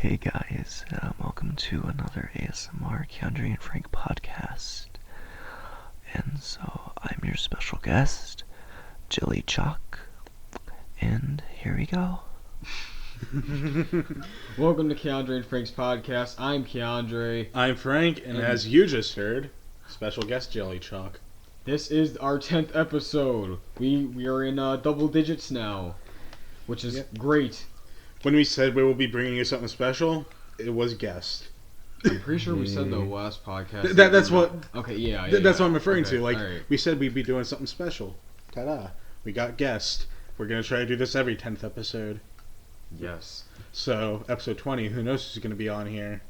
Hey guys, welcome to another ASMR Keondre and Frank podcast. And so I'm your special guest, JellyChalk, and here we go. Welcome to Keondre and Frank's podcast. I'm Keondre. I'm Frank, and as you just heard, special guest JellyChalk. This is our 10th episode. We are in double digits now, which is great. When we said we will be bringing you something special, it was guest. I'm pretty sure we said the last podcast. That's what. Okay, yeah. That's what I'm referring to. Like right. we said, we'd be doing something special. Ta-da! We got guest. We're gonna try to do this every 10th episode. Yes. So episode 20. Who knows who's gonna be on here?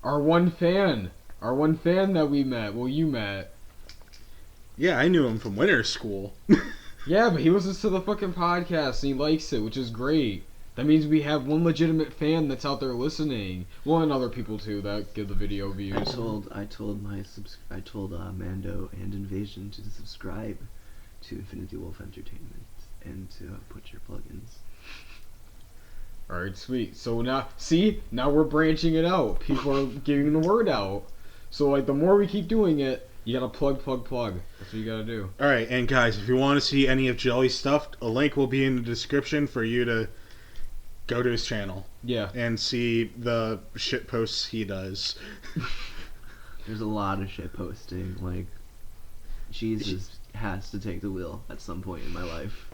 Our one fan that we met. Well, you met. Yeah, I knew him from winter school. Yeah, but he listens to the fucking podcast and he likes it, which is great. That means we have one legitimate fan that's out there listening. Well, and other people too that give the video views. I told Mando and Invasion to subscribe to Infinity Wolf Entertainment and to put your plugins. Alright, sweet. So now we're branching it out. People are getting the word out. So like the more we keep doing it, you gotta plug. That's what you gotta do. Alright, and guys, if you want to see any of Jelly's stuff, a link will be in the description for you to go to his channel. Yeah. And see the shit posts he does. There's a lot of shit posting. Like, Jesus has to take the wheel at some point in my life.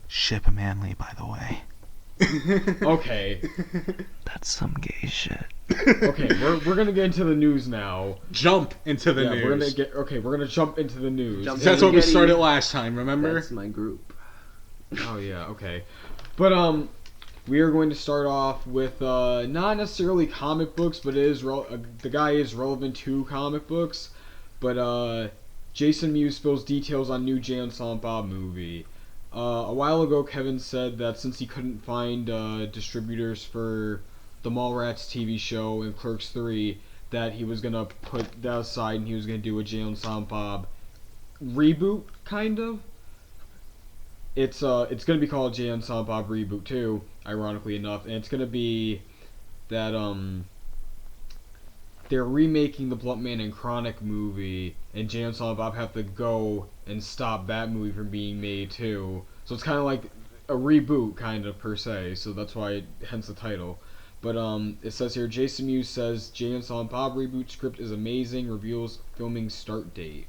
Ship Manly, by the way. Okay. That's some gay shit. Okay, we're gonna get into the news now. Jump into the news. We're gonna jump into the news. That's what we started last time, remember? That's my group. Oh yeah, okay. But we are going to start off with not necessarily comic books, but it is the guy is relevant to comic books. But Jason Mewes spills details on new Jay and Silent Bob movie. A while ago, Kevin said that since he couldn't find distributors for the Mallrats TV show and Clerks 3, that he was gonna put that aside and he was gonna do a Jay and Silent Bob reboot, kind of. It's gonna be called Jay and Silent Bob Reboot 2, ironically enough, and it's gonna be that they're remaking the Bluntman and Chronic movie, and Jay and Silent Bob have to go and stop that movie from being made too. So it's kind of like a reboot, kind of, per se. So that's why, hence the title. But it says here, Jason Mewes says Jay and Silent Bob reboot script is amazing. Reveals filming start date.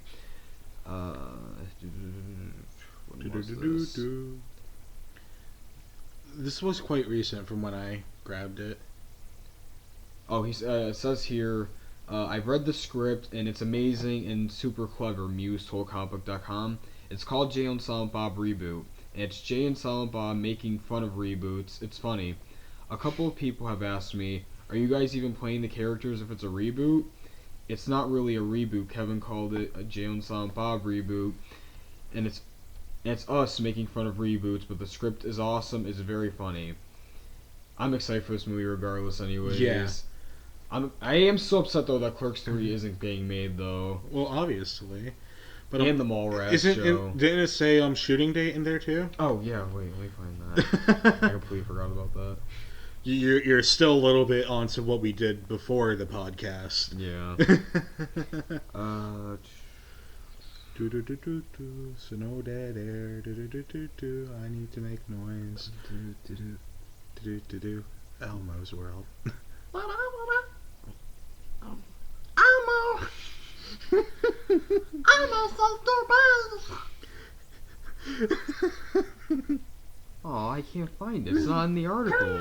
This was quite recent from when I grabbed it. Oh, it says here, I've read the script and it's amazing and super clever, Mewes told comicbook.com. It's called Jay and Silent Bob Reboot, and it's Jay and Silent Bob making fun of reboots. It's funny. A couple of people have asked me, are you guys even playing the characters if it's a reboot? It's not really a reboot. Kevin called it a Jay and Silent Bob reboot, and it's us making fun of reboots, but the script is awesome. It's very funny. I'm excited for this movie regardless anyways. Yeah. I am so upset though that Clerks 3 isn't being made though. Well, obviously. But and the Mallrats show. Didn't it say shooting date in there too? Oh yeah, wait, let me find that. I completely forgot about that. You're still a little bit onto what we did before the podcast. Yeah. Snow dead air. I need to make noise. Elmo's World. I'm so stupid. Oh, I can't find it. It's not in the article.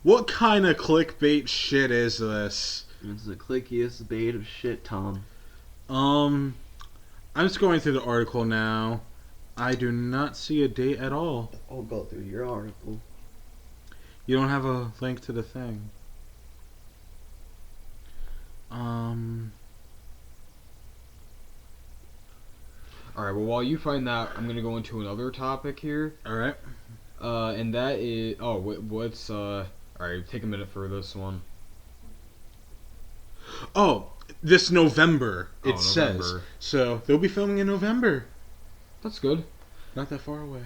What kind of clickbait shit is this? It's the clickiest bait of shit, Tom. I'm just going through the article now. I do not see a date at all. I'll go through your article. You don't have a link to the thing. Alright, well while you find that, I'm gonna go into another topic here. Alright. And that is what's alright, take a minute for this one. Oh, this November, it November. says. So, they'll be filming in November. That's good. Not that far away.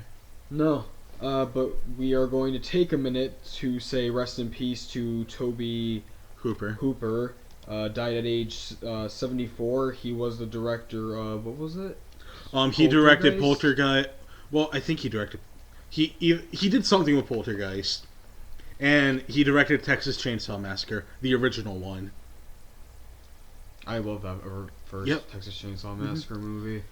No. But we are going to take a minute to say rest in peace to Toby Hooper. Died at age 74. He was the director of, what was it? He directed Poltergeist. Well, I think he directed. He did something with Poltergeist, and he directed Texas Chainsaw Massacre, the original one. I love that first Texas Chainsaw Massacre movie.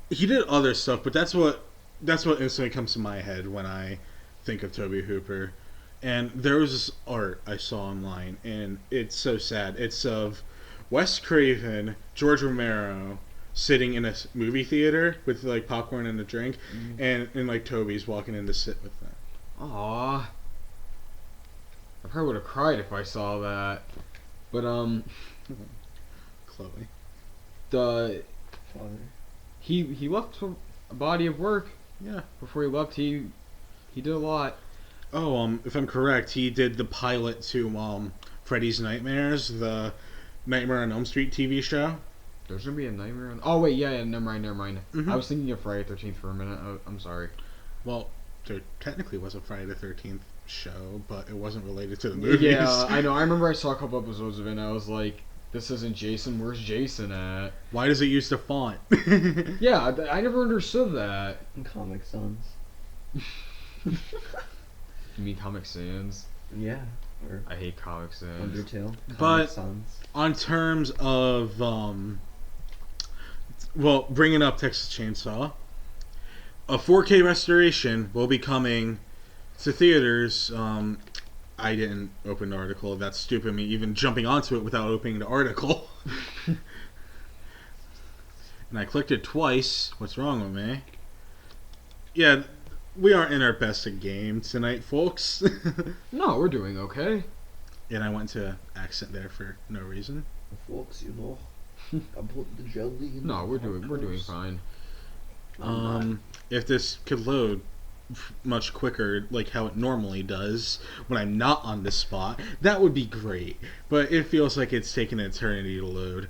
He did other stuff, but that's what instantly comes to my head when I think of Toby Hooper. And there was this art I saw online, and it's so sad. It's of Wes Craven, George Romero sitting in a movie theater with like popcorn and a drink, and like Toby's walking in to sit with them. Aww. I probably would have cried if I saw that. But Chloe. He left a body of work. Yeah. Before he left, he did a lot. Oh, if I'm correct, he did the pilot to Freddy's Nightmares, the Nightmare on Elm Street TV show. There's gonna be a Nightmare on... Oh wait, yeah, never mind. Mm-hmm. I was thinking of Friday the 13th for a minute. I'm sorry. Well, there technically was a Friday the 13th show, but it wasn't related to the movies. Yeah, I know. I remember I saw a couple episodes of it, and I was like, this isn't Jason. Where's Jason at? Why does it use the font? Yeah, I never understood that. Comic Sans. You mean Comic Sans? Yeah. Or I hate Comic Sans. Undertale. But Sans. On terms of, bringing up Texas Chainsaw, a 4K restoration will be coming to theaters. I didn't open the article. That's stupid of me even jumping onto it without opening the article. And I clicked it twice. What's wrong with me? Yeah, we aren't in our best of game tonight, folks. No, we're doing okay. And I went to accent there for no reason. Folks, you know, I put the jelly in. No, we're doing fine. If this could load much quicker, like how it normally does when I'm not on the spot, that would be great. But it feels like it's taking an eternity to load.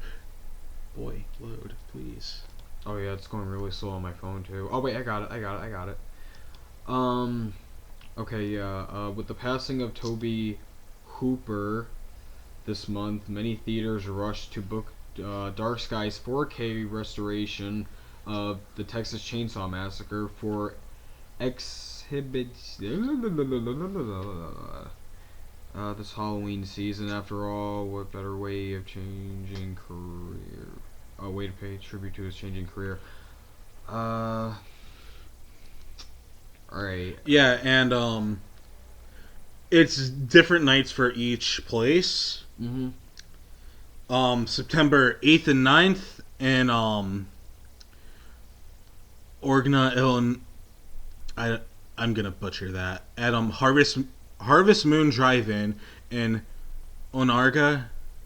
Boy, load, please. Oh yeah, it's going really slow on my phone too. Oh wait, I got it. Okay, yeah. With the passing of Toby Hooper this month, many theaters rushed to book Dark Sky's 4K restoration of the Texas Chainsaw Massacre for exhibit this Halloween season. After all, what better way of changing career? A way to pay tribute to his changing career. Alright. Yeah, and it's different nights for each place. Mm-hmm. September 8th and 9th in Orgna, Illinois. I'm gonna butcher that. At Harvest Moon Drive-In in Onarga,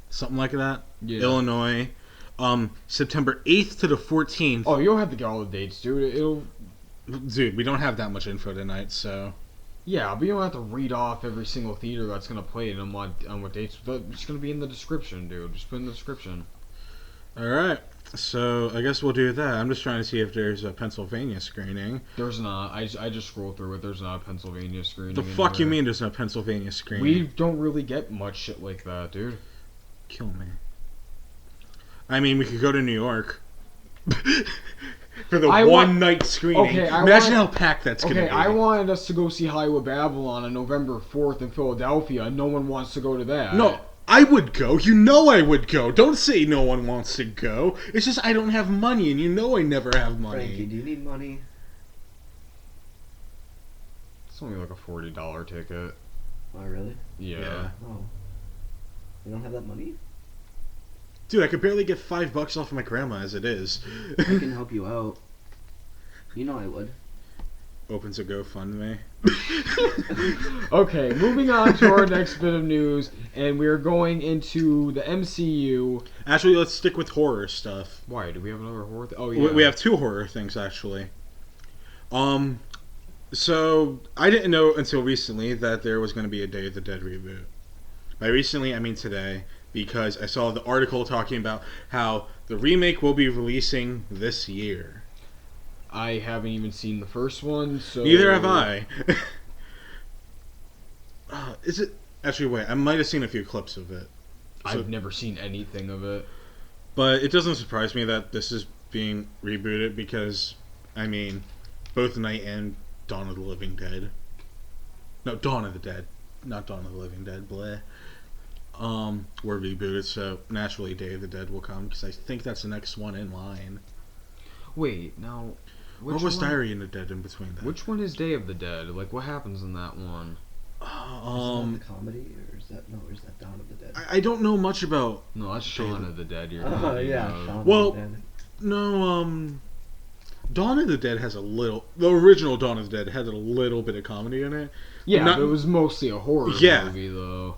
something like that. Yeah. Illinois. September 8th to the 14th. Oh, you don't have to get all the dates, dude. Dude, we don't have that much info tonight, so... Yeah, but you don't have to read off every single theater that's going to play it on what dates. It's going to be in the description, dude. Just put in the description. Alright, so I guess we'll do that. I'm just trying to see if there's a Pennsylvania screening. There's not. I just scrolled through it. There's not a Pennsylvania screening. The fuck you mean there's no Pennsylvania screening? We don't really get much shit like that, dude. Kill me. I mean, we could go to New York. For the one-night screening. Okay, Imagine how packed that's going to be. Okay, I wanted us to go see Hollywood Babylon on November 4th in Philadelphia, and no one wants to go to that. No, I would go. You know I would go. Don't say no one wants to go. It's just I don't have money, and you know I never have money. Frankie, do you need money? It's only like a $40 ticket. Oh, really? Yeah. Oh. You don't have that money? Dude, I could barely get $5 off of my grandma as it is. I can help you out. You know I would. Opens a GoFundMe. Okay, moving on to our next bit of news, and we are going into the MCU. Actually, let's stick with horror stuff. Why? Do we have another horror? Oh yeah. We have two horror things actually. So I didn't know until recently that there was going to be a Day of the Dead reboot. By recently, I mean today. Because I saw the article talking about how the remake will be releasing this year. I haven't even seen the first one, so... Neither have I. Is it... Actually, wait. I might have seen a few clips of it. I've never seen anything of it. But it doesn't surprise me that this is being rebooted because, I mean, both Night and Dawn of the Living Dead. No, Dawn of the Dead. Not Dawn of the Living Dead. Bleh. Were rebooted, so naturally Day of the Dead will come because I think that's the next one in line. Wait, now... Or was Diary of the Dead in between that? Which one is Day of the Dead? Like, what happens in that one? Isn't that the comedy, or is that Dawn of the Dead? I don't know much about... No, that's Shaun of the Dead. You're yeah, thinking of. Shaun Well, of the Dead. No, Dawn of the Dead has a little... The original Dawn of the Dead had a little bit of comedy in it. Yeah, Not- but it was mostly a horror Yeah. movie, though.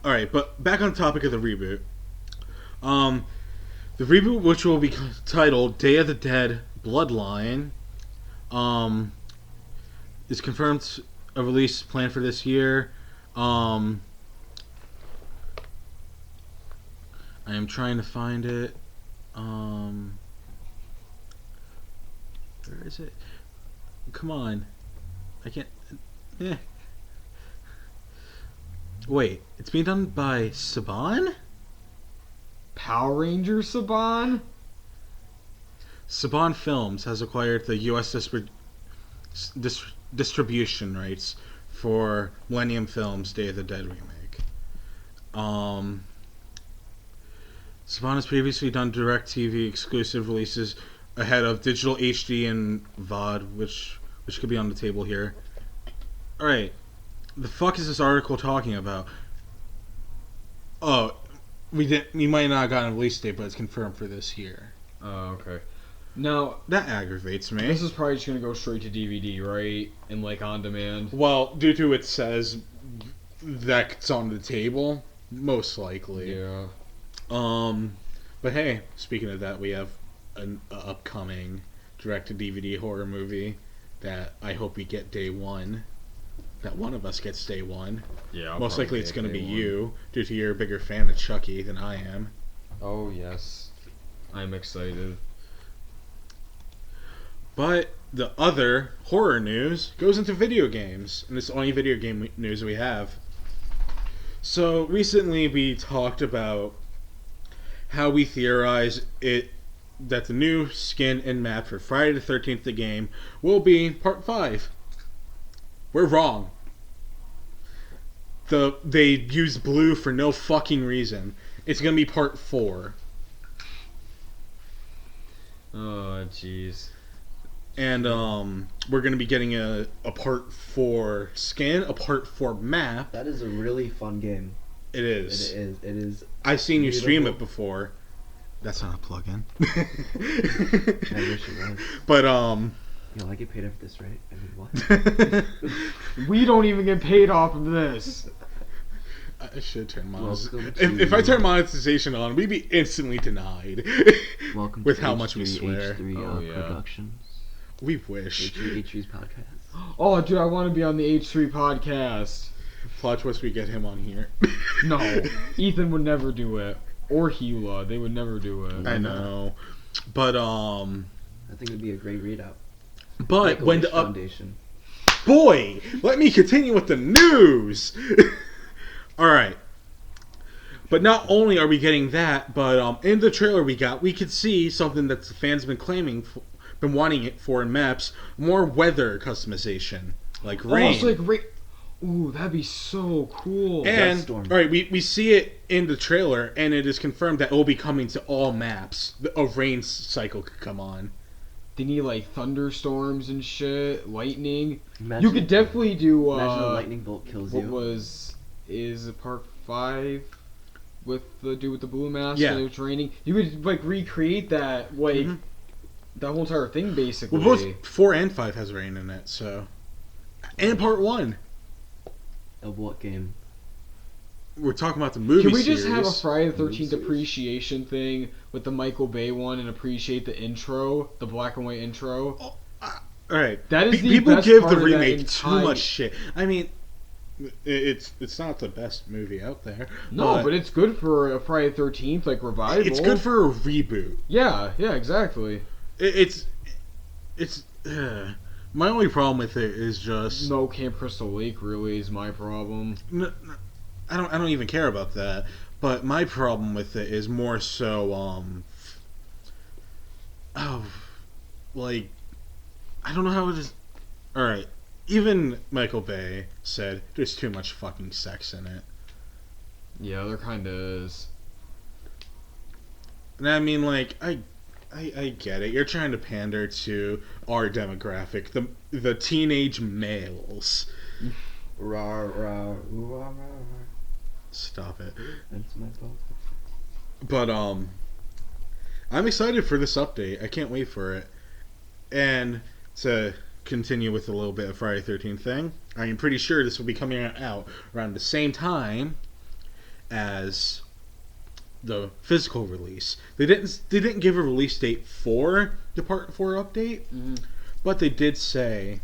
Alright, but back on the topic of the reboot. The reboot, which will be titled Day of the Dead Bloodline, is confirmed a release planned for this year. I am trying to find it. Where is it? Come on. I can't... Wait, it's being done by Saban? Power Ranger Saban? Saban Films has acquired the U.S. distribution rights for Millennium Films' Day of the Dead remake. Saban has previously done DirecTV exclusive releases ahead of digital HD and VOD, which could be on the table here. Alright, the fuck is this article talking about? Oh, we might not have gotten a release date, but it's confirmed for this year. Oh, okay. Now, That aggravates me. this is probably just gonna go straight to DVD, right? And, like, on demand. Well, due to it says that's on the table, most likely. Yeah. But hey, speaking of that, we have an upcoming direct-to-DVD horror movie that I hope we get day one. That one of us gets day one. Yeah. I'll Most probably likely it's get going to be day one. you, due to you're a bigger fan of Chucky than I am. Oh, yes. I'm excited. But the other horror news goes into video games, and it's the only video game news we have. So recently we talked about how we theorize that the new skin and map for Friday the 13th the game will be part 5. We're wrong. They used blue for no fucking reason. It's gonna be part 4. Oh, jeez. And we're gonna be getting a part 4 skin, a part 4 map. That is a really fun game. It is. It is. I've seen you stream beautiful. it before. That's not a plug-in. I wish it was. But You know, I get paid after this, right? I mean, what? We don't even get paid off of this. I should turn monetization. Welcome If I to- turn monetization on, we'd be instantly denied. Welcome With to how H3, much we swear. H3 Oh, yeah. Productions. We wish. H3's podcast. Oh, dude, I want to be on the H3 podcast. Plot twist, we get him on here. No, Ethan would never do it. Or Gila, they would never do it. I know. But I think it'd be a great readout. but when the Foundation. boy, let me continue with the news. All right. But not only are we getting that, but in the trailer we could see something that the fans been claiming, been wanting it for in maps, more weather customization, like rain. Oh, it's like rain. Ooh, that'd be so cool. And Storm. all right, we see it in the trailer, and it is confirmed that it will be coming to all maps. A rain cycle could come on. They need like thunderstorms and shit, lightning. Imagine, You could definitely do. Imagine a lightning bolt kills What you. is it part 5 with the dude with the blue mask? Yeah. And it was raining. You could like recreate that that whole entire thing basically. Well, both 4 and 5 has rain in it, so. And part 1. Of what game? We're talking about the movie Can we series. just have a Friday the 13th Movies? appreciation thing with the Michael Bay one and appreciate the intro, the black and white intro? All right. That is the people best give part the of that remake too entire- much shit. I mean, it's not the best movie out there. No, but it's good for a Friday the 13th like revival. it's good for a reboot. Yeah, exactly. It's it's my only problem with it is just No Camp Crystal Lake really is my problem. I don't even care about that. But my problem with it is more so oh, like, I don't know how it is. All right, even Michael Bay said there's too much fucking sex in it. Yeah, there kind of is. And I mean, like, I get it. You're trying to pander to our demographic, the teenage males. Rah, rah, ooh, rah, rah, rah. Stop it. That's my fault. But I'm excited for this update. I can't wait for it. And to continue with a little bit of Friday 13th thing, I am pretty sure this will be coming out around the same time as the physical release. They didn't give a release date for the Part 4 update, but they did say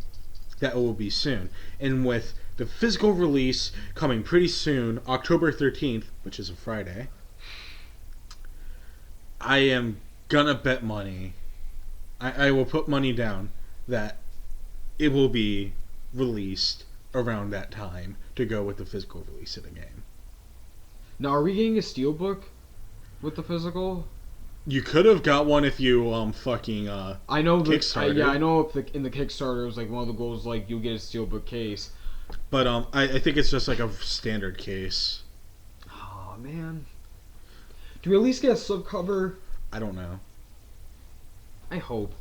that it will be soon. And with the physical release coming pretty soon, October 13th, which is a Friday, I am gonna bet money. I will put money down that it will be released around that time to go with the physical release of the game. Now, are we getting a steelbook with the physical? You could have got one if you fucking I know Kickstarter. yeah, I know if in the Kickstarter it was like one of the goals like you'll get a steelbook case. But I think it's just like a standard case. Oh man, do we at least get a slipcover? I don't know. I hope.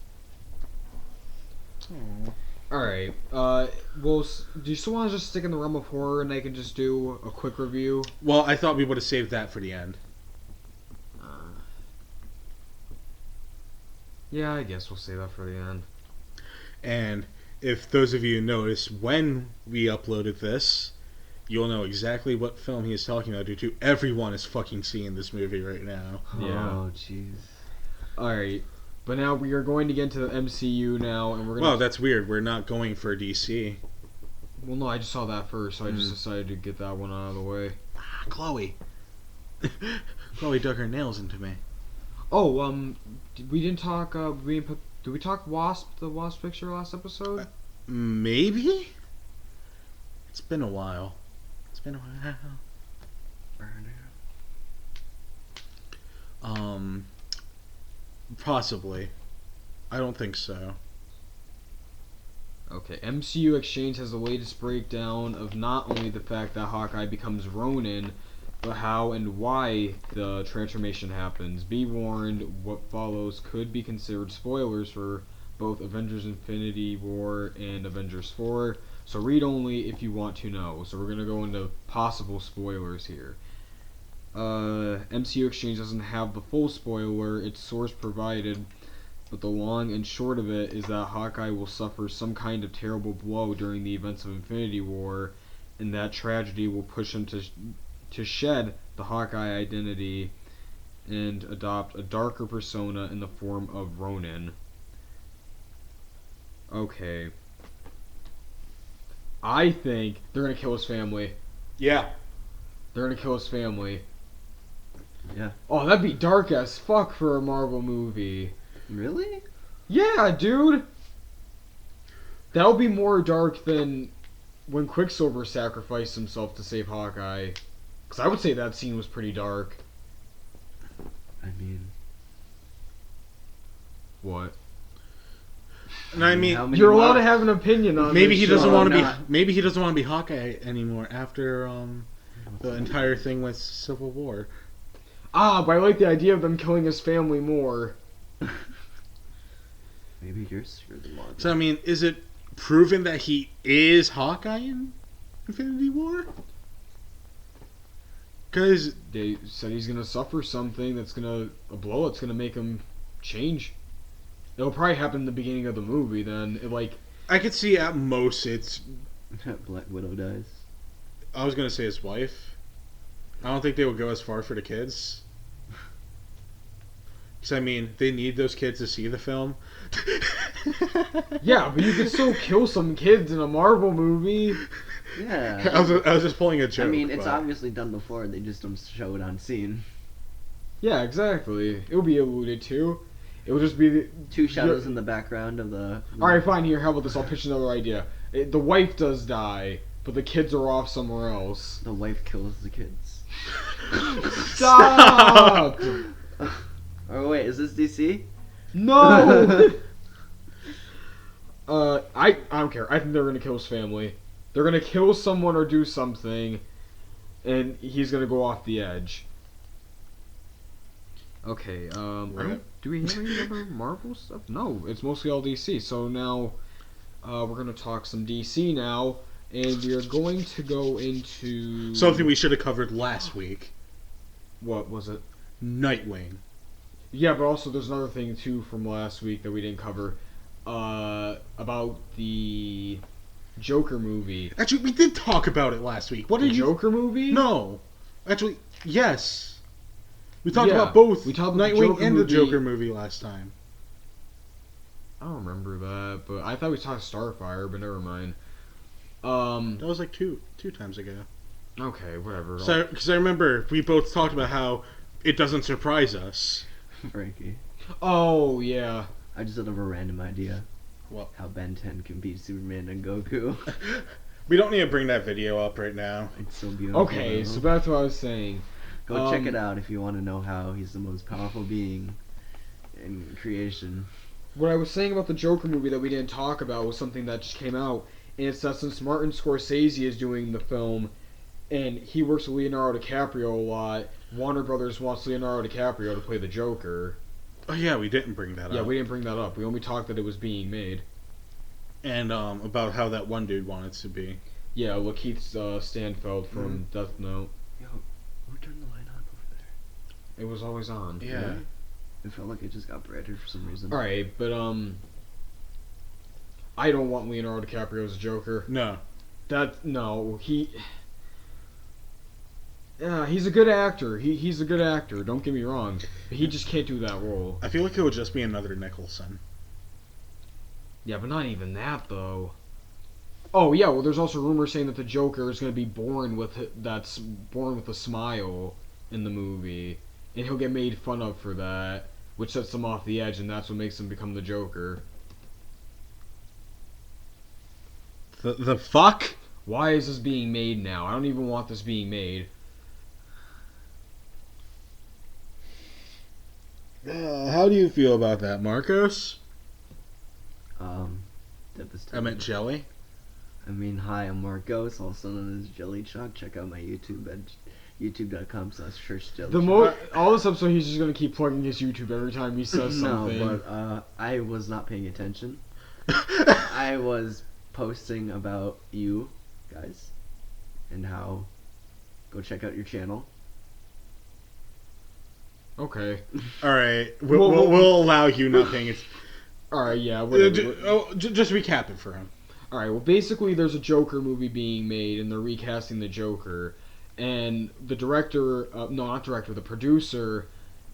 Aww. All right. Do you still want to just stick in the realm of horror and I can just do a quick review? Well, I thought we would have saved that for the end. Yeah, I guess we'll save that for the end. And if those of you notice when we uploaded this, you'll know exactly what film he is talking about due to everyone is fucking seeing this movie right now. Yeah. Oh, jeez. Alright. But now we are going to get into the MCU now, and we're gonna... Well, that's weird. We're not going for DC. Well, no, I just saw that first, so I just decided to get that one out of the way. Ah, Chloe. Chloe dug her nails into me. Oh, we didn't talk, did we talk Wasp, the Wasp picture last episode? Maybe? It's been a while. It's been a while. Possibly. I don't think so. Okay, MCU Exchange has the latest breakdown of not only the fact that Hawkeye becomes Ronin, but how and why the transformation happens. Be warned, what follows could be considered spoilers for both Avengers Infinity War and Avengers 4, so read only if you want to know. So we're going to go into possible spoilers here. MCU Exchange doesn't have the full spoiler, its source provided, but the long and short of it is that Hawkeye will suffer some kind of terrible blow during the events of Infinity War, and that tragedy will push him to shed the Hawkeye identity and adopt a darker persona in the form of Ronin. Okay. I think they're gonna kill his family. Yeah. They're gonna kill his family. Yeah. Oh, that'd be dark as fuck for a Marvel movie. Really? Yeah, dude! That would be more dark than when Quicksilver sacrificed himself to save Hawkeye. Because I would say that scene was pretty dark. I mean... What? And I mean, how many You're allowed to have an opinion on maybe this he doesn't show. want to be. not. Maybe he doesn't want to be Hawkeye anymore after the entire thing with Civil War. Ah, but I like the idea of them killing his family more. Maybe you're the one. So I mean, is it proven that he is Hawkeye in Infinity War? Because They said he's gonna suffer something that's gonna... a blow that's gonna make him change. It'll probably happen in the beginning of the movie then. I could see at most it's. Black Widow dies. I was gonna say his wife. I don't think they would go as far for the kids. Because I mean, they need those kids to see the film. Yeah, but you could still kill some kids in a Marvel movie. Yeah. I was just pulling a joke. I mean, it's but- obviously done before. They just don't show it on scene. Yeah, exactly. It'll be alluded to. It would just be Two shadows in the background of the. All right, fine. Here, how about this? I'll pitch another idea. The wife does die, but the kids are off somewhere else. The wife kills the kids. Stop! Oh wait, is this DC? No. I don't care. I think they're gonna kill his family. They're gonna kill someone or do something, and he's gonna go off the edge. Okay. Do we have any other Marvel stuff? No, it's mostly all DC. So now, we're gonna talk some DC now, and we are going to go into Something we should have covered last week. What was it? Nightwing. Yeah, but also there's another thing too from last week that we didn't cover. About the Joker movie. Actually, we did talk about it last week. What The did you... Joker movie? No. Actually, yes. We talked Yeah, about both we talked about the Nightwing Joker and the movie. Joker movie last time. I don't remember that, but I thought we talked Starfire, but never mind. That was like two times ago. Okay, whatever. Because I remember we both talked about how it doesn't surprise us. Frankie. Oh, yeah. I just thought of a random idea. What? How Ben 10 can beat Superman and Goku. We don't need to bring that video up right now. It's so beautiful. Okay, though. so that's what I was saying. Go check it out if you want to know how he's the most powerful being in creation. What I was saying about the Joker movie that we didn't talk about was something that just came out, and it's that since Martin Scorsese is doing the film, and he works with Leonardo DiCaprio a lot, Warner Brothers wants Leonardo DiCaprio to play the Joker. Oh yeah, we didn't bring that up. Yeah, we didn't bring that up. We only talked that it was being made. And about how that one dude wanted to be. Yeah, Lakeith Stanfield from Death Note. Yo, who turned the light on over there? It was always on. Yeah. Really? It felt like it just got brighter for some reason. Alright, but I don't want Leonardo DiCaprio as a Joker. No. Yeah, he's a good actor. He's a good actor, don't get me wrong. But he just can't do that role. I feel like it would just be another Nicholson. Yeah, but not even that, though. Oh, yeah, well, there's also rumors saying that the Joker is going to be born with a smile in the movie. And he'll get made fun of for that, which sets him off the edge, and that's what makes him become the Joker. The fuck? Why is this being made now? I don't even want this being made. How do you feel about that, Marcos? Devastating. I meant Jelly. I mean, hi, I'm Marcos, also known as JellyChalk. Check out my YouTube at youtube.com/churchjellychalk. All this episode, he's just gonna keep plugging his YouTube every time he says something. No, but I was not paying attention. I was posting about you guys and how go check out your channel. Okay. All right, we'll allow you not paying it. All right, yeah. Whatever. Just recap it for him. All right. Well, basically, there's a Joker movie being made, and they're recasting the Joker. And the director, the producer,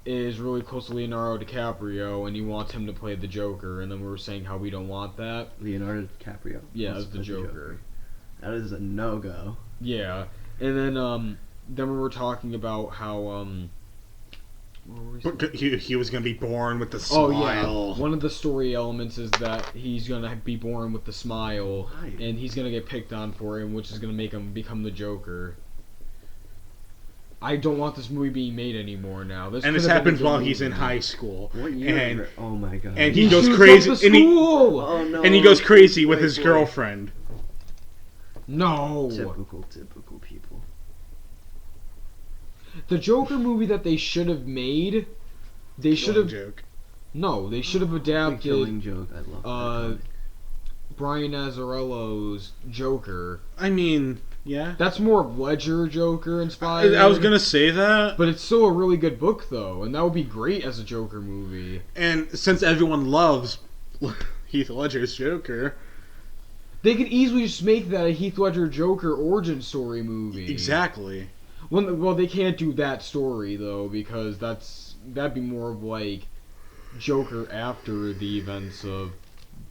is really close to Leonardo DiCaprio, and he wants him to play the Joker. And then we were saying how we don't want that. Leonardo DiCaprio. Yeah, wants as to the play Joker. That is a no-go. Yeah, and then we were talking about how what were we saying? He was gonna be born with the smile. Oh yeah, one of the story elements is that he's gonna be born with the smile, Why? and he's gonna get picked on for it, which is gonna make him become the Joker. I don't want this movie being made anymore now. And this could have been happens a good while he's in movie. high school. What year? And Oh my god. and he He goes shoots crazy. up the school! Oh no. And he goes crazy with Wait his for it. girlfriend. No, Typical people. the Joker movie that they should have made. They should Killing have joke. they should have The adapted Killing Joke. I love that comic. Brian Azzarello's Joker. I mean, yeah. That's more of Ledger Joker inspired. I was gonna say that. But it's still a really good book, though, and that would be great as a Joker movie. And since everyone loves Heath Ledger's Joker, They could easily just make that a Heath Ledger Joker origin story movie. exactly. Well, they can't do that story, though, because that'd be more of like Joker after the events of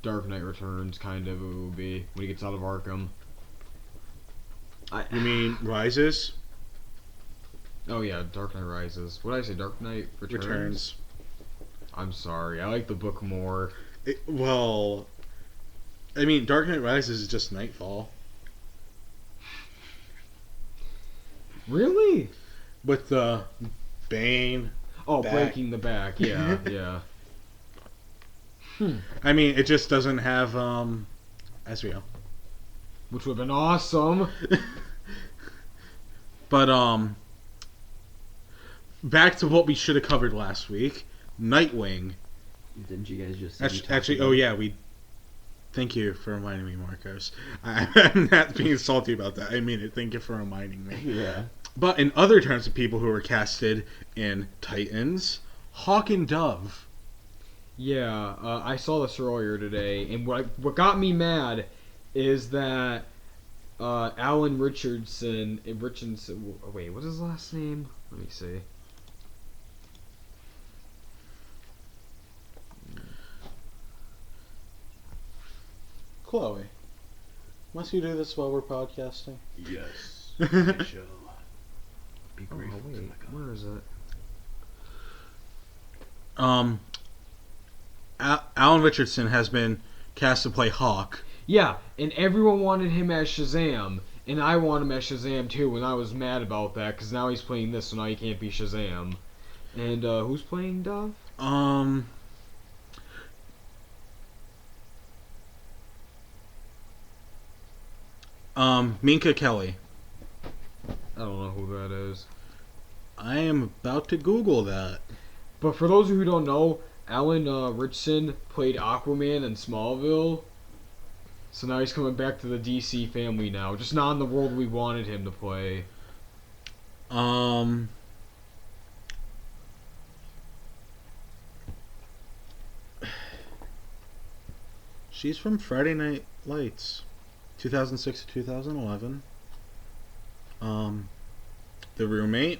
Dark Knight Returns, kind of, it would be, when he gets out of Arkham. You mean Rises? Oh yeah, Dark Knight Rises. What did I say? Dark Knight Returns? Returns. I'm sorry. I like the book more. Well, I mean, Dark Knight Rises is just Nightfall. Really? With the Bane. Oh, back. breaking the back. Yeah, yeah. I mean, it just doesn't have Ezreal. Which would have been awesome. But back to what we should have covered last week. Nightwing. Didn't you guys just see Actually, oh yeah, we. Thank you for reminding me, Marcos. I'm not being salty about that. I mean it. Thank you for reminding me. Yeah. But in other terms of people who were casted in Titans, Hawk and Dove. Yeah, I saw this earlier today, and what got me mad is that Alan Richardson. Wait, what's his last name? Let me see. Chloe, must you do this while we're podcasting? Yes. I shall. Be Oh, brief. wait, where is it? Alan Richardson has been cast to play Hawk. Yeah, and everyone wanted him as Shazam, and I want him as Shazam too, and I was mad about that, because now he's playing this, so now he can't be Shazam. And who's playing Dove? Minka Kelly. I don't know who that is. I am about to Google that. But for those who don't know, Alan Richardson played Aquaman in Smallville. So now he's coming back to the DC family now. Just not in the world we wanted him to play. She's from Friday Night Lights, 2006 to 2011. The Roommate,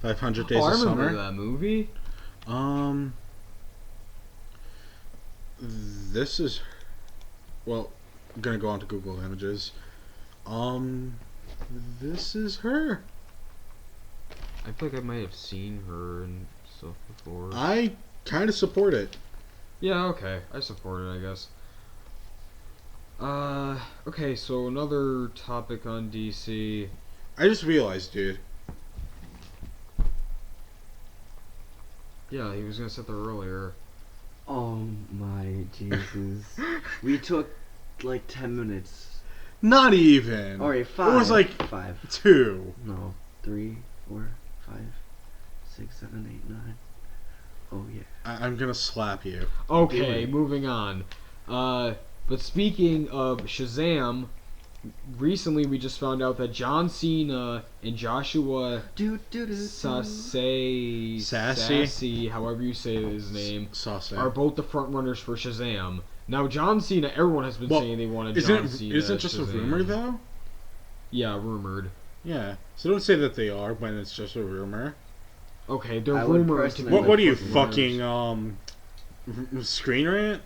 500 Days Oh, I of remember Summer. that movie. This is, well, I'm gonna go on to Google Images. This is her. I feel like I might have seen her and stuff before. I kind of support it. Yeah, okay. I support it, I guess. Okay, so another topic on DC. I just realized, dude. Yeah, he was gonna sit there earlier. Oh my Jesus. We took like 10 minutes. Not even. Alright, 5. It was like 5. 2. No. 3, 4, 5, 6, 7, 8, 9. Oh yeah. I'm gonna slap you. Okay, Do it. moving on. But speaking of Shazam, recently we just found out that John Cena and Joshua Sassy, however you say his name, Saucy. are both the front runners for Shazam. Now John Cena, everyone has been saying they wanted John Cena. Isn't it just Shazam. a rumor though? Yeah, rumored. Yeah. So don't say that they are when it's just a rumor. Okay, they're I would rumors to be. personally What are you front runners. fucking Screen Rant?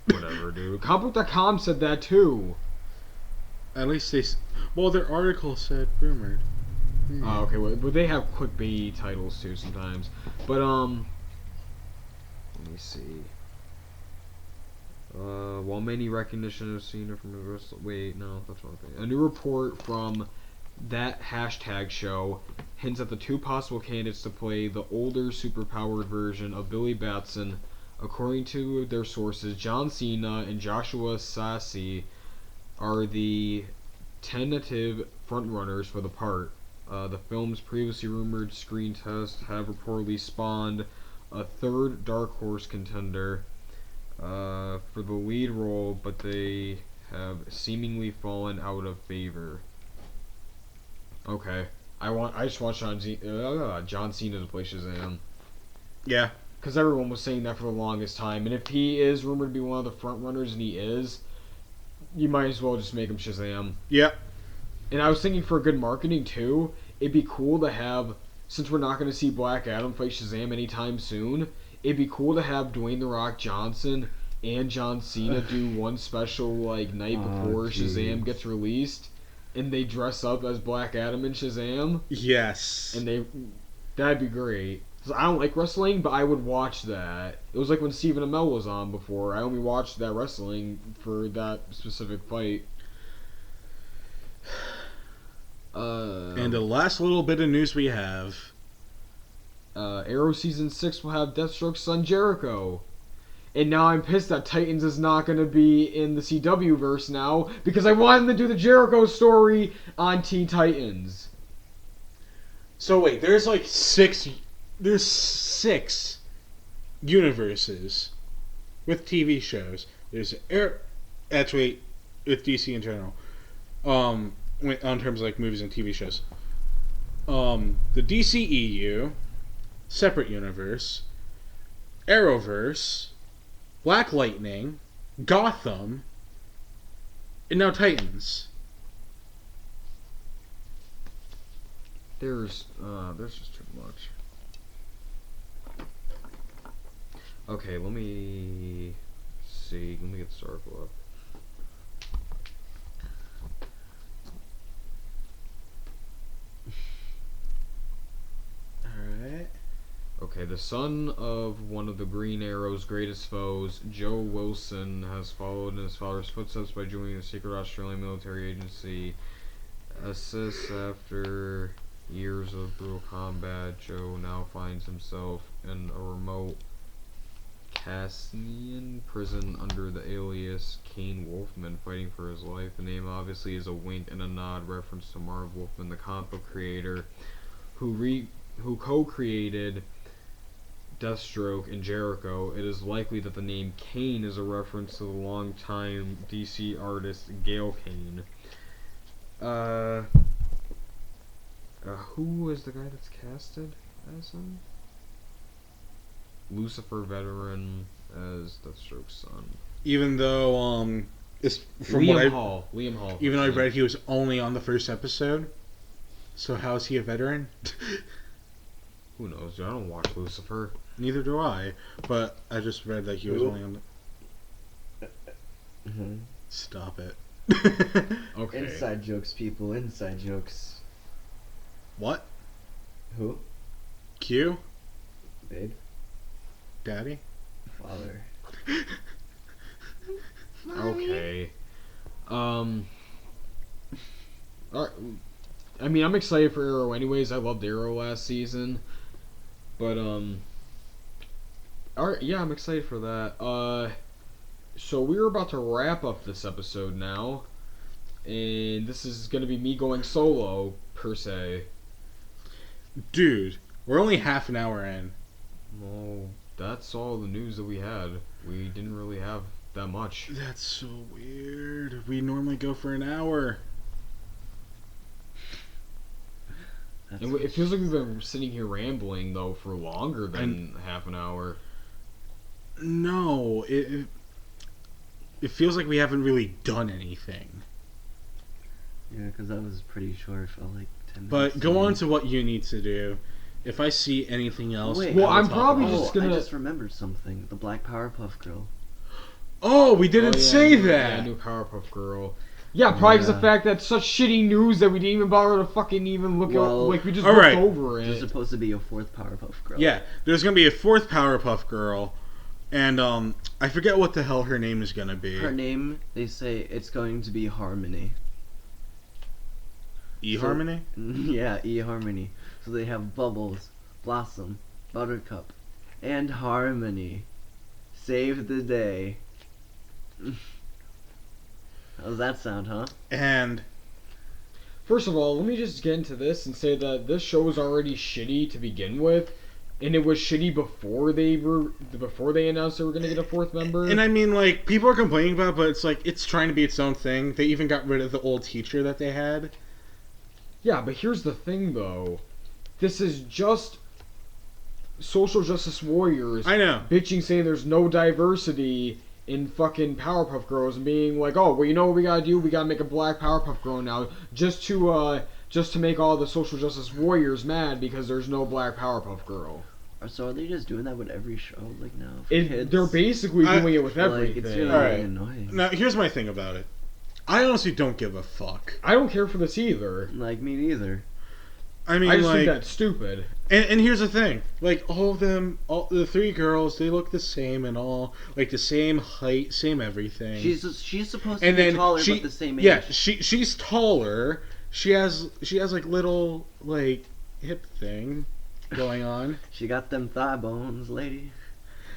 Whatever, dude. Comicbook.com said that too. At least well, their article said rumored. Oh, okay, well, but they have clickbait titles too sometimes. But let me see. While many recognition of Cena from the wait, no, that's one thing. A new report from that hashtag show hints at the two possible candidates to play the older, superpowered version of Billy Batson. According to their sources, John Cena and Joshua Sassy are the tentative frontrunners for the part. The film's previously rumored screen tests have reportedly spawned a third Dark Horse contender for the lead role, but they have seemingly fallen out of favor. Okay, I just want John Cena to play Shazam. Yeah. Because everyone was saying that for the longest time, and if he is rumored to be one of the front runners, and he is, you might as well just make him Shazam. Yep. And I was thinking for good marketing too, it'd be cool to have, since we're not going to see Black Adam play Shazam anytime soon, it'd be cool to have Dwayne The Rock Johnson and John Cena do one special like night before Shazam gets released, and they dress up as Black Adam and Shazam, Yes. and that'd be great. 'Cause I don't like wrestling, but I would watch that. It was like when Stephen Amell was on before. I only watched that wrestling for that specific fight. And the last little bit of news we have. Arrow Season 6 will have Deathstroke's son Jericho. And now I'm pissed that Titans is not going to be in the CW verse now because I want him to do the Jericho story on Teen Titans. So wait, there's like six universes with TV shows. There's actually with DC in general. On terms of like movies and TV shows. The DCEU, separate universe, Arrowverse, Black Lightning, Gotham, and now Titans. There's just too much. Okay, let me see. Let me get the article up. Alright. Okay, the son of one of the Green Arrow's greatest foes, Joe Wilson, has followed in his father's footsteps by joining the secret Australian military agency. Assists after years of brutal combat, Joe now finds himself in a remote Casnian prison under the alias Kane Wolfman, fighting for his life. The name obviously is a wink and a nod reference to Marv Wolfman, the comic book creator, who co-created Deathstroke and Jericho. It is likely that the name Kane is a reference to the longtime DC artist Gail Kane. Who is the guy that's casted as him? Lucifer veteran as Deathstroke's son. Even though it's from Liam Hall. Even though I read he was only on the first episode. So how is he a veteran? Who knows? I don't watch Lucifer. Neither do I. But I just read that he was only on the... Stop it. Okay. Inside jokes, people. Inside jokes. What? Who? Q? Babe? Daddy? Father. Okay. Alright. I mean, I'm excited for Arrow anyways. I loved Arrow last season. But, alright, yeah, I'm excited for that. So we're about to wrap up this episode now. And this is going to be me going solo, per se. Dude, we're only half an hour in. Well, that's all the news that we had. We didn't really have that much. That's so weird. We normally go for an hour. And it feels like we've been sitting here rambling, though, for longer than half an hour. No, it feels like we haven't really done anything. Yeah, because that was pretty short. Felt like 10 minutes. But go on to what you need to do. If I see anything else... Wait, well, I will I'm talk probably about it. just gonna... I just remembered something. The Black Powerpuff Girl. Oh, we didn't say that! Yeah, new Powerpuff Girl. Yeah, probably because the fact that it's such shitty news that we didn't even bother to fucking even look at, like, we just looked over it. There's supposed to be a fourth Powerpuff Girl. Yeah, there's gonna be a fourth Powerpuff Girl, and I forget what the hell her name is gonna be. Her name, they say it's going to be Harmony. E-Harmony? Yeah, E-Harmony. So they have Bubbles, Blossom, Buttercup, and Harmony. Save the day. How does that sound, huh? And First of all, let me just get into this and say that this show was already shitty to begin with, and it was shitty before they announced they were gonna get a fourth member. I mean, like, people are complaining about it, but it's like, it's trying to be its own thing. They even got rid of the old teacher that they had. Yeah, but here's the thing, though. This is just social justice warriors. I know. Bitching, saying there's no diversity in fucking Powerpuff Girls, and being like, oh, well, you know what we gotta do? We gotta make a black Powerpuff Girl now, just to make all the social justice warriors mad because there's no black Powerpuff Girl. So are they just doing that with every show, like, now? For kids? They're basically doing it with Like, everything. it's really Alright. annoying. Now, here's my thing about it. I honestly don't give a fuck. I don't care for this either. Like, me neither. I mean, I just like, think that's stupid. And here's the thing, like all of them, all the three girls, they look the same and all, like the same height, same everything. She's supposed to and be then taller, she, but the same age. yeah, she's taller. She has like little like hip thing going on, She got them thigh bones, lady.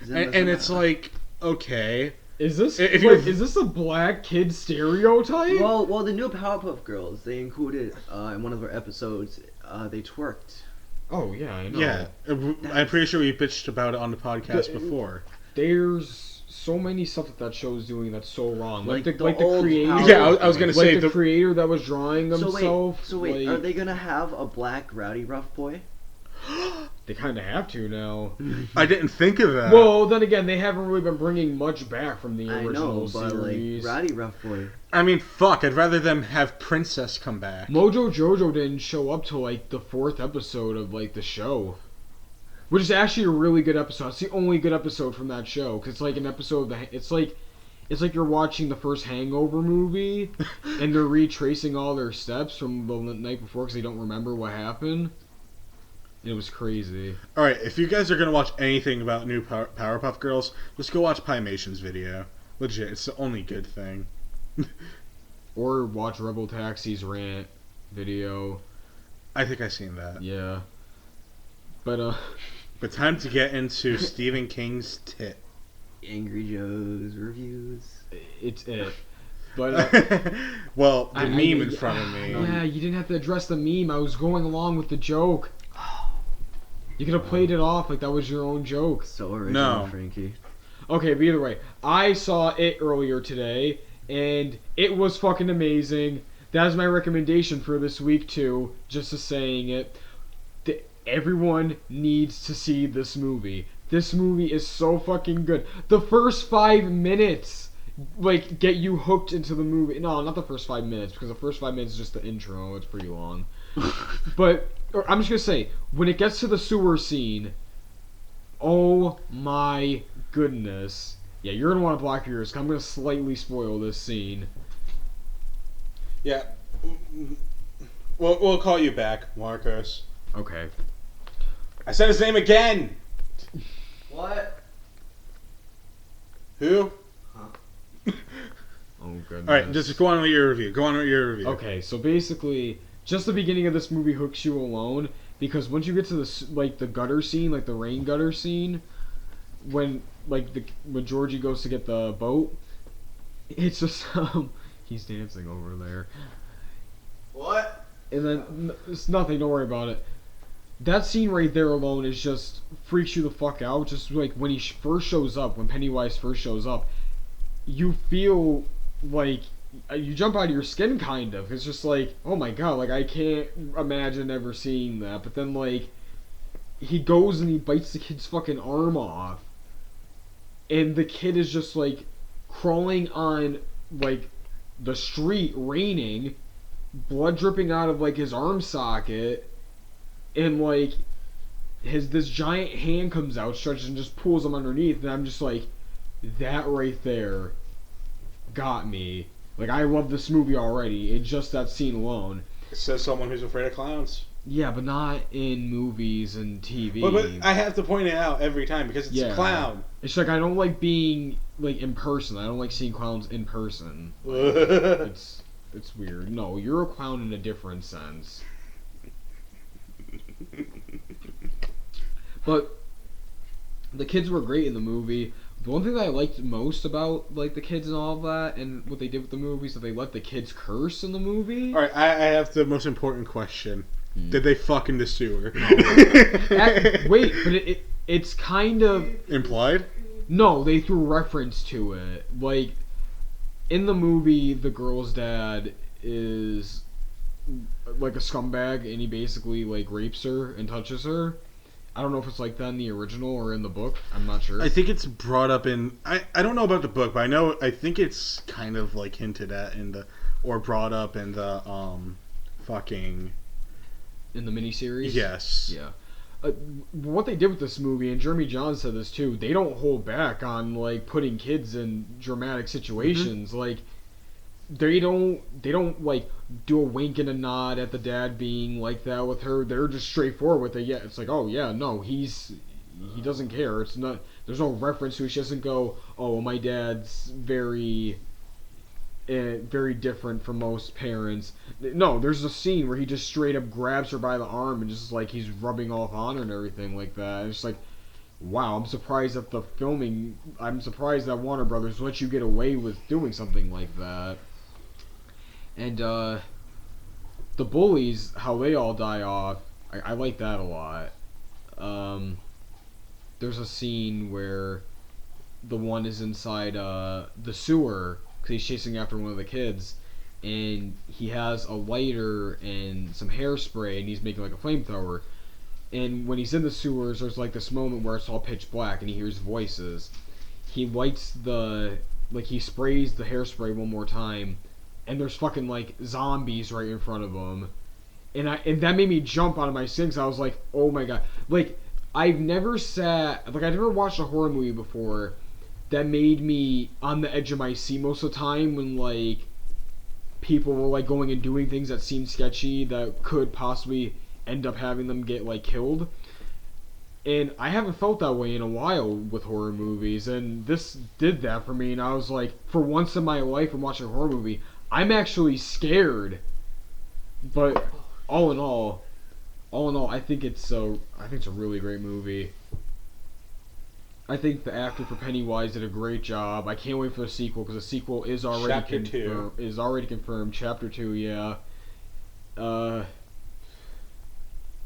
and it's like okay. Is this If wait, you're- is this a black kid stereotype? well, the new Powerpuff Girls, they included in one of their episodes, they twerked. Oh yeah, I know. Yeah, I'm pretty sure we bitched about it on the podcast before. There's so many stuff that show's doing that's so wrong. Like the the old creator. Power- Yeah, I was gonna Like say the creator that was drawing So himself. wait, like, are they gonna have a black rowdy rough boy? They kind of have to now. I didn't think of that. Well, then again, they haven't really been bringing much back from the I original know, but series. like rowdy rough boy. I mean, fuck. I'd rather them have Princess come back. Mojo Jojo didn't show up till like the 4th episode of like the show, which is actually a really good episode. It's the only good episode from that show because it's like an episode of the. It's like you're watching the first Hangover movie, and they're retracing all their steps from the night before because they don't remember what happened. It was crazy. All right, if you guys are gonna watch anything about new Powerpuff Girls, just go watch Pymation's video. Legit, it's the only good thing. Or watch Rebel Taxi's rant video. I think I've seen that. Yeah. But But time to get into Stephen King's tit. Angry Joe's reviews. it's it. But Well, the I- meme in front of me. yeah, you didn't have to address the meme. I was going along with the joke. You could have played it off like that was your own joke. So original, No. Frankie. Okay, but either way, I saw it earlier today, and it was fucking amazing. That's my recommendation for this week too. Just to saying it, everyone needs to see this movie. This movie is so fucking good. The first 5 minutes, like, get you hooked into the movie. No, not the first 5 minutes, because the first 5 minutes is just the intro. It's pretty long. But I'm just gonna say, when it gets to the sewer scene, oh my goodness. Yeah, you're gonna want to block your ears, 'cause I'm gonna slightly spoil this scene. Yeah. We'll call you back, Marcos. Okay. I said his name again! What? Who? Oh goodness. Alright, just go on with your review. Okay, so basically, just the beginning of this movie hooks you alone, because once you get to the gutter scene, like the rain gutter scene, when Georgie goes to get the boat, it's just he's dancing over there. What? And then it's nothing, don't worry about it. That scene right there alone is just freaks you the fuck out. Just like when he first shows up, when Pennywise first shows up, you feel like you jump out of your skin kind of. It's just like, oh my god, like I can't imagine ever seeing that. But then like he goes and he bites the kid's fucking arm off, and the kid is just like crawling on like the street, raining, blood dripping out of like his arm socket. And like this giant hand comes out, stretches, and just pulls him underneath, and I'm just like, that right there got me. Like, I love this movie already, in just that scene alone. It says someone who's afraid of clowns. Yeah, but not in movies and TV. But I have to point it out every time because it's a clown. It's like I don't like being like in person. I don't like seeing clowns in person. It's weird. No, you're a clown in a different sense. But the kids were great in the movie. The one thing that I liked most about like the kids and all of that, and what they did with the movie, is that they let the kids curse in the movie. Alright, I have the most important question. Did they fuck in the sewer? Wait, but it's kind of Implied? no. They threw reference to it. Like in the movie, the girl's dad is like a scumbag, and he basically like rapes her and touches her. I don't know if it's like that in the original or in the book. I'm not sure. I think it's brought up in... I don't know about the book, but I think it's kind of like hinted at in the... Or brought up in the, fucking... In the miniseries? Yes. Yeah. What they did with this movie, and Jeremy Johns said this too, they don't hold back on, like, putting kids in dramatic situations. Like, they don't like do a wink and a nod at the dad being like that with her. They're just straightforward with it. Yeah, it's like, oh yeah, no, he doesn't care. It's not. There's no reference to it. She doesn't go, oh, my dad's very different from most parents. No, there's a scene where he just straight up grabs her by the arm and just like he's rubbing off on her and everything like that. It's like, wow, I'm surprised at the filming. I'm surprised that Warner Brothers let you get away with doing something like that. And the bullies, how they all die off, I like that a lot. There's a scene where the one is inside the sewer because he's chasing after one of the kids, and he has a lighter and some hairspray, and he's making like a flamethrower. And when he's in the sewers, there's like this moment where it's all pitch black, and he hears voices. He lights he sprays the hairspray one more time, and there's fucking like zombies right in front of him, and that made me jump out of my skin because I was like, oh my god, like I've never watched a horror movie before that made me on the edge of my seat most of the time when like people were like going and doing things that seemed sketchy that could possibly end up having them get like killed. And I haven't felt that way in a while with horror movies, and this did that for me. And I was like, for once in my life, I'm watching a horror movie, I'm actually scared. But all in all, I think it's a really great movie. I think the actor for Pennywise did a great job. I can't wait for the sequel because the sequel is already confirmed. Chapter 2, yeah.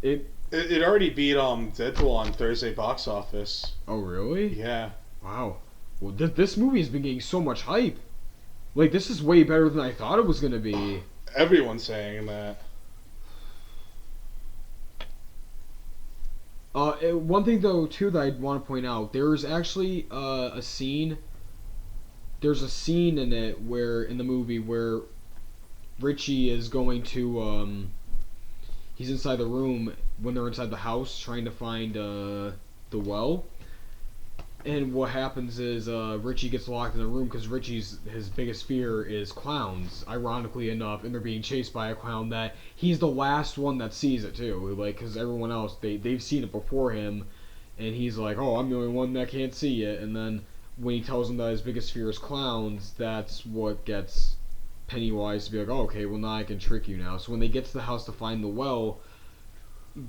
It already beat Deadpool on Thursday box office. Oh really? Yeah. Wow. Well, this movie has been getting so much hype. Like, this is way better than I thought it was gonna be. Everyone's saying that. One thing though too that I'd want to point out, there's actually a scene. There's a scene in the movie where Richie is going to he's inside the room when they're inside the house trying to find the well. And what happens is Richie gets locked in the room because his biggest fear is clowns, ironically enough, and they're being chased by a clown that he's the last one that sees it too. Like, because everyone else they've seen it before him, and he's like, oh, I'm the only one that can't see it. And then when he tells them that his biggest fear is clowns, that's what gets Pennywise to be like, oh, okay, well now I can trick you now. So when they get to the house to find the well,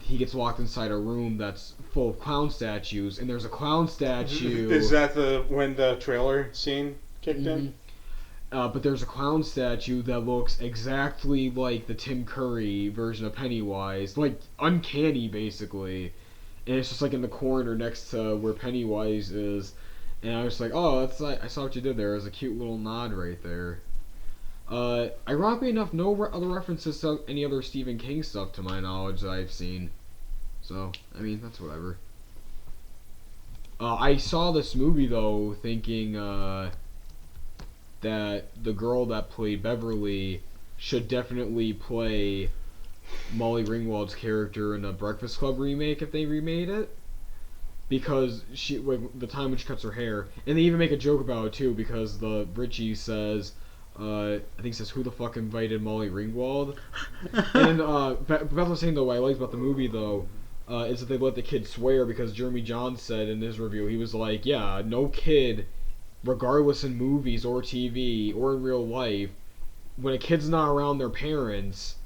he gets locked inside a room that's full of clown statues, and there's a clown statue. Is that when the trailer scene kicked in? But there's a clown statue that looks exactly like the Tim Curry version of Pennywise, like uncanny basically, and it's just like in the corner next to where Pennywise is, and I was like, oh, I saw what you did there. There's a cute little nod right there. Ironically enough, no other references to any other Stephen King stuff to my knowledge that I've seen. So, I mean, that's whatever. I saw this movie, though, thinking that the girl that played Beverly should definitely play Molly Ringwald's character in a Breakfast Club remake if they remade it. Because the time when she cuts her hair, and they even make a joke about it, too, because Richie says... I think it says, who the fuck invited Molly Ringwald? And Beth was saying, though, what I liked about the movie, though, is that they let the kid swear, because Jeremy Johns said in his review, he was like, yeah, no kid, regardless in movies or TV or in real life, when a kid's not around their parents,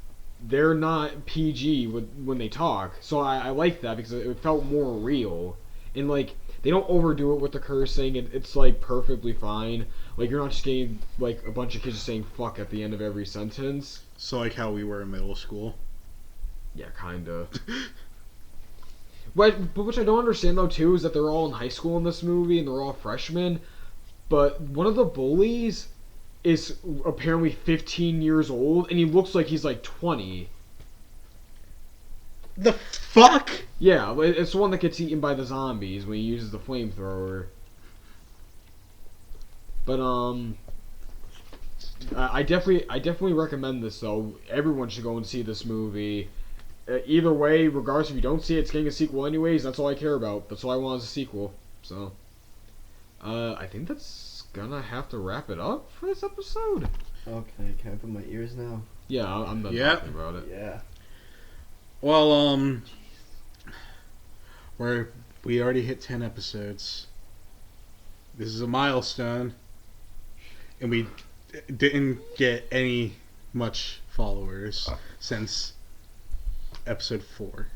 they're not PG when they talk. So I like that, because it felt more real. And, like, they don't overdo it with the cursing. It's like, perfectly fine. Like, you're not just getting, like, a bunch of kids just saying fuck at the end of every sentence. So, like how we were in middle school. Yeah, kinda. But which I don't understand, though, too, is that they're all in high school in this movie, and they're all freshmen. But one of the bullies is apparently 15 years old, and he looks like he's, like, 20. The fuck? Yeah, it's the one that gets eaten by the zombies when he uses the flamethrower. But I definitely recommend this though. Everyone should go and see this movie. Either way, regardless if you don't see it, it's getting a sequel anyways. That's all I care about. That's all I want is a sequel. So, I think that's gonna have to wrap it up for this episode. Okay, can I put my ears now? Yeah, I'm done Yep. talking about it. Yeah. Well, we already hit 10 episodes. This is a milestone, and we didn't get any much followers since episode 4.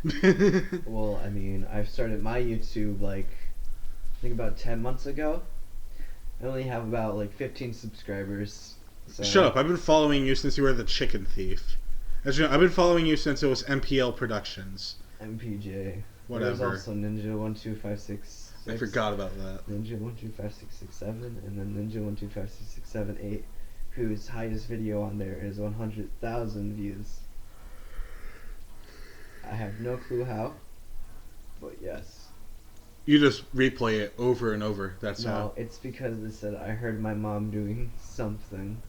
Well, I mean, I started my YouTube like I think about 10 months ago. I only have about like 15 subscribers. So. Shut up! I've been following you since you were the chicken thief. As you know, I've been following you since it was MPL Productions. MPJ. Whatever. There's also Ninja 12566. I forgot about that. Ninja 125667 and then Ninja 125667 whose highest video on there is 100,000 views. I have no clue how, but yes. You just replay it over and over. That's No, how. it's because they said I heard my mom doing something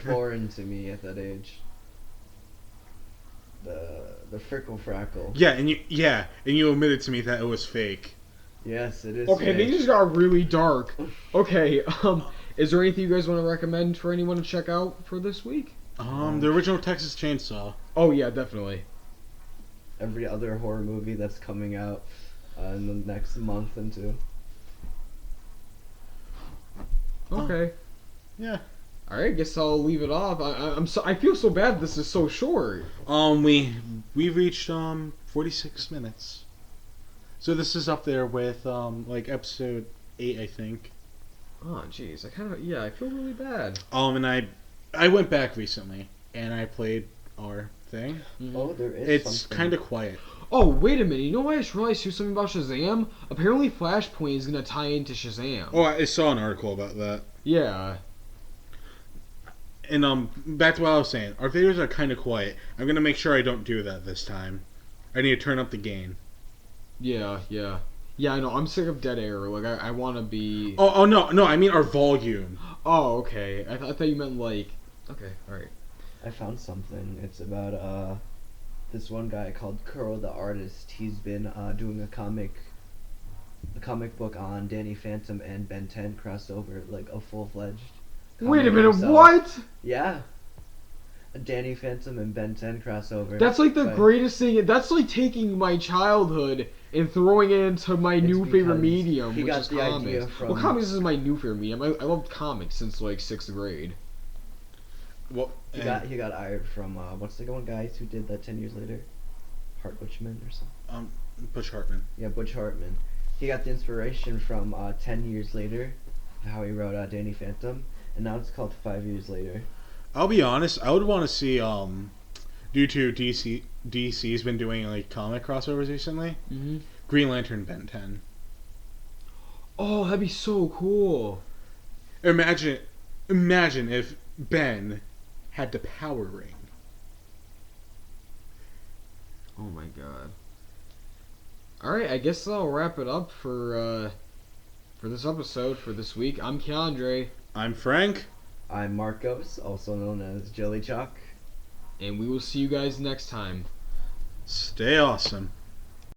foreign to me at that age. The frickle frackle. Yeah, and you admitted to me that it was fake. Yes, it is. Okay, fake. they just got really dark. Okay, is there anything you guys want to recommend for anyone to check out for this week? The original Texas Chainsaw. Oh yeah, definitely. Every other horror movie that's coming out in the next month and two. Okay. Yeah. All right, guess I'll leave it off. I feel so bad. This is so short. We reached 46 minutes. So this is up there with like episode 8, I think. Oh jeez, I feel really bad. And I went back recently and I played our thing. Oh, there is. It's kind of quiet. Oh wait a minute, you know what I just realized too something about Shazam? Apparently Flashpoint is gonna tie into Shazam. Oh, I saw an article about that. Yeah. And back to what I was saying. Our videos are kind of quiet. I'm gonna make sure I don't do that this time. I need to turn up the gain. Yeah. Yeah, I know. I'm sick of dead air. Like I want to be. Oh no! I mean our volume. Oh, okay. I thought you meant like. Okay, all right. I found something. It's about this one guy called Kuro the Artist. He's been doing a comic book on Danny Phantom and Ben 10 crossover, like a full-fledged. Wait a comic minute, himself. what? Yeah. A Danny Phantom and Ben 10 crossover. That's like the But greatest thing. That's like taking my childhood and throwing it into my It's new favorite because medium, he which got is the comics. idea from- Well, comics is my new favorite medium. I loved comics since like 6th grade. Well, He got hired from what's the one guy who did that 10 years later? Hartwichman or something. Butch Hartman. Yeah, Butch Hartman. He got the inspiration from 10 years later, how he wrote Danny Phantom, and now it's called 5 years later. I'll be honest. I would want to see due to DC's been doing like comic crossovers recently. Mm-hmm. Green Lantern Ben 10. Oh, that'd be so cool. Imagine if Ben had the power ring. Oh my god. All right, I guess I'll wrap it up for this episode for this week. I'm Keondre, I'm Frank. I'm Marcos, also known as JellyChalk. and we will see you guys next time. Stay awesome.